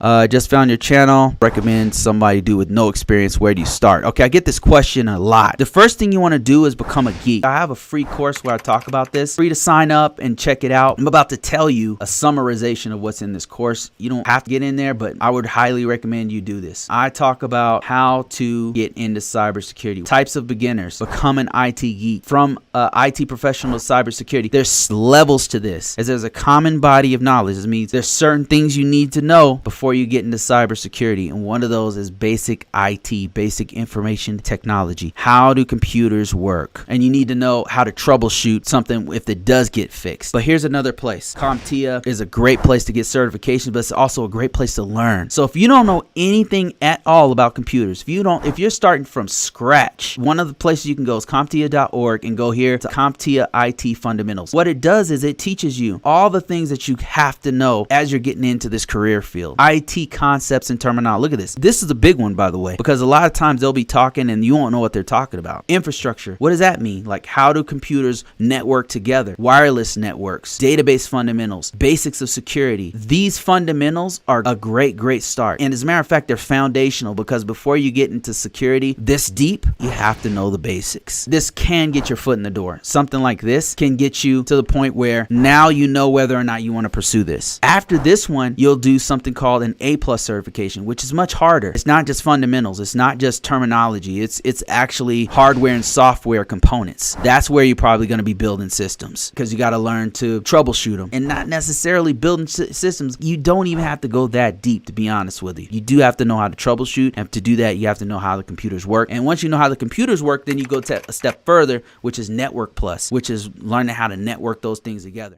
Just found your channel. Recommend somebody do with no experience. Where do you start? Okay, I get this question a lot. The first thing you want to do is become a geek. I have a free course where I talk about this. Free to sign up and check it out. I'm about to tell you a summarization of what's in this course. You don't have to get in there, but I would highly recommend you do this. I talk about how to get into cybersecurity, types of beginners, become an IT geek, from IT professional to cybersecurity. There's levels to this, as there's a common body of knowledge. This means there's certain things you need to know before you get into cybersecurity, and one of those is basic IT, basic information technology. How do computers work? And you need to know how to troubleshoot something if it does get fixed. But here's another place. CompTIA is a great place to get certification, but it's also a great place to learn. So if you don't know anything at all about computers, if you're starting from scratch, one of the places you can go is CompTIA.org and go here to CompTIA IT Fundamentals. What it does is it teaches you all the things that you have to know as you're getting into this career field. IT concepts and terminology. Look at this. This is a big one, by the way, because a lot of times they'll be talking and you won't know what they're talking about. Infrastructure. What does that mean? Like, how do computers network together? Wireless networks, database fundamentals, basics of security. These fundamentals are a great start. And as a matter of fact, they're foundational, because before you get into security this deep, you have to know the basics. This can get your foot in the door. Something like this can get you to the point where now you know whether or not you want to pursue this. After this one, you'll do something called an A+ certification, which is much harder. It's not just fundamentals. It's not just terminology. It's actually hardware and software components. That's where you're probably going to be building systems, because you got to learn to troubleshoot them, and not necessarily building systems. You don't even have to go that deep, to be honest with you. You do have to know how to troubleshoot, and to do that, you have to know how the computers work. And once you know how the computers work, then you go a step further, which is Network Plus, which is learning how to network those things together.